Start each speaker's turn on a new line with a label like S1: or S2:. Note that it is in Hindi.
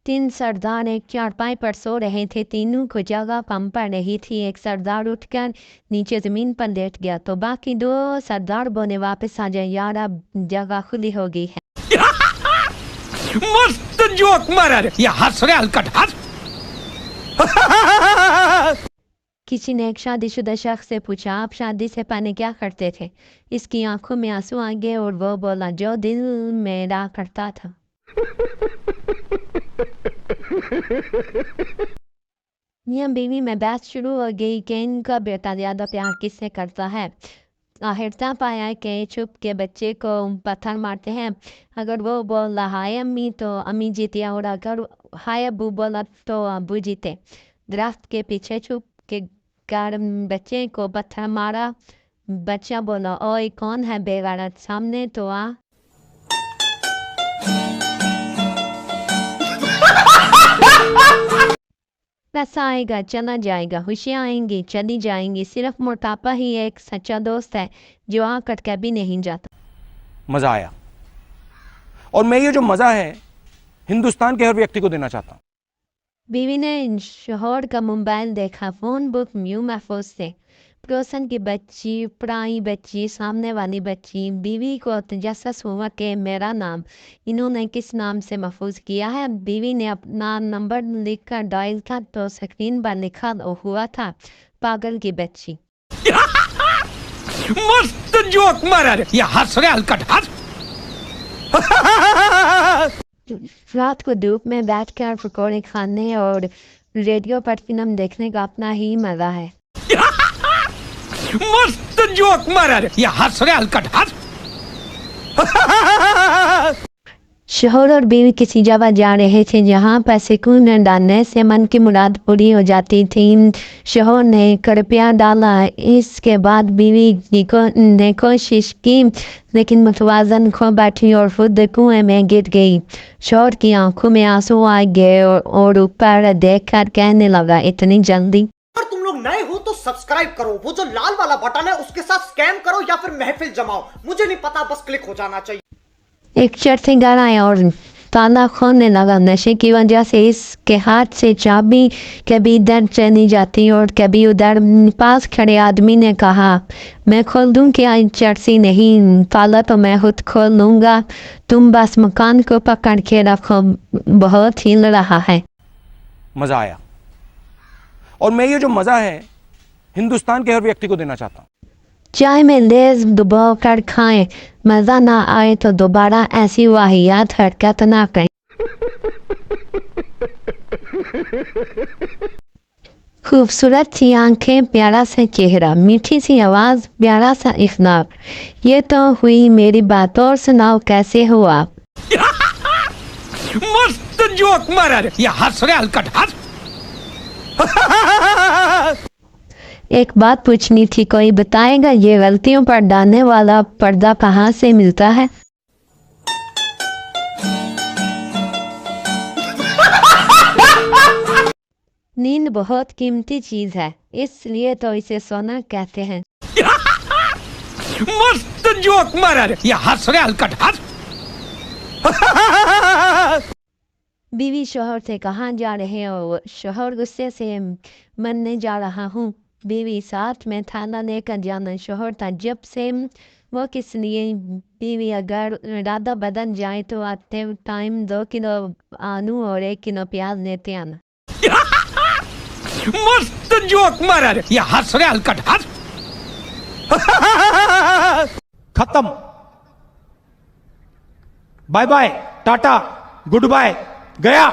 S1: तीन सरदार एक चारपाई पर सो रहे थे। तीनों को जगह कम पड़ रही थी। एक सरदार उठकर नीचे जमीन पर लेट गया तो बाकी दो सरदार बोले, वापस आ जाए यार, अब जगह खुली हो गई है।
S2: मस्त जोक मारा रे, ये हंस रहे हलकट हंस।
S1: किसी ने एक शादीशुदा शख्स से पूछा, आप शादी से पहले क्या करते थे? इसकी आंखों में आंसू आ गए और वो बोला, जो दिल में रहा करता था। मियां बीवी में बहस शुरू हो गई कि इनका बेटा ज्यादा प्यार किससे करता है। आखिरता पाया कि चुप के बच्चे को पत्थर मारते हैं। अगर वो बोला हाय अम्मी तो अम्मी जीती, और अगर हाय अबू बोला तो अबू जीते। दरख्त के पीछे चुप के कर बच्चे को पत्थर मारा। बच्चा बोला, ओए कौन है बेगैरत, सामने तो आ। पैसा आएगा चला जाएगा, खुशियाँ आएंगी चली जाएंगी, सिर्फ मोटापा ही एक सच्चा दोस्त है जो आकर कभी नहीं जाता।
S2: मजा आया, और मैं ये जो मजा है हिंदुस्तान के हर व्यक्ति को देना चाहता हूँ।
S1: बीवी ने शोहर का मोबाइल देखा, फोन बुक म्यू महफूज से। पड़ोसन की बच्ची, पराई बच्ची, सामने वाली बच्ची। बीवी को तजस्सुस हुआ कि मेरा नाम इन्होंने किस नाम से महफूज किया है। बीवी ने अपना नंबर लिखकर डायल किया तो स्क्रीन पर लिखा हुआ था, पागल की बच्ची।
S2: मस्त जोक मारा रे, ये हंस रहे हलकट हंस।
S1: रात को धूप में बैठकर पकौड़े खाने और रेडियो पर फिल्म देखने का अपना ही मजा है।
S2: मस्त जोक मारा रे, ये हंस रहे हलकट हंस।
S1: शोहर और बीवी किसी जगह जा रहे थे जहाँ पर सुकून डालने से मन की मुराद पूरी हो जाती थी। शोहर ने कृपया डाला, इसके बाद बीवी ने कोशिश की लेकिन मुतवाजन खो बैठी और खुद कुएं में गिर गई। शोहर की आंखों में आंसू आ गए और ऊपर देखकर कहने लगा, इतनी जल्दी?
S3: अगर तुम लोग नए हो तो सब्सक्राइब करो, वो जो लाल वाला बटन है उसके साथ स्कैम करो या फिर महफिल जमाओ, मुझे नहीं पता, बस क्लिक हो जाना चाहिए।
S1: एक चरते घर आया और ताला खोलने लगा। नशे की वजह से इसके हाथ से चाबी कभी इधर चली जाती और कभी उधर। पास खड़े आदमी ने कहा, मैं खोल दूं क्या? चरसी, नहीं, ताला तो मैं खुद खोल लूंगा, तुम बस मकान को पकड़ के रखो, बहुत हिल रहा है।
S2: मजा आया, और मैं ये जो मजा है हिंदुस्तान के हर व्यक्ति को देना चाहता हूँ।
S1: चाय में लेज डुबो कर खाएं, मजा ना आए तो दोबारा ऐसी वाहियात हरकत ना करें। खूबसूरत सी आंखें, प्यारा सा चेहरा, मीठी सी आवाज, प्यारा सा इखलाक, ये तो हुई मेरी बात, और सुनाओ कैसे हो आप?
S2: मस्त जोक मारा रे, ये हंस रहे हलकट हंस।
S1: एक बात पूछनी थी, कोई बताएगा ये गलतियों पर डालने वाला पर्दा कहाँ से मिलता है? नींद बहुत कीमती चीज है, इसलिए तो इसे सोना कहते हैं।
S2: मस्त जोक मारा रे, ये हंस रहे हलकट हंस।
S1: बीवी शोहर से कहाँ जा रहे हो? शोहर गुस्से से, मरने जा रहा हूँ। बीवी साथ में थाना लेकर जाना। शोहर ताज्जुब से, वो किस लिए? बीवी अगर इरादा बदल जाए तो आते टाइम 2 किलो आलू और 1 किलो प्याज लेते आना।
S2: मस्त जोक मारा रे, ये हंस रहे हलकट हंस। खत्म, बाय बाय, टाटा, गुड बाय, गया।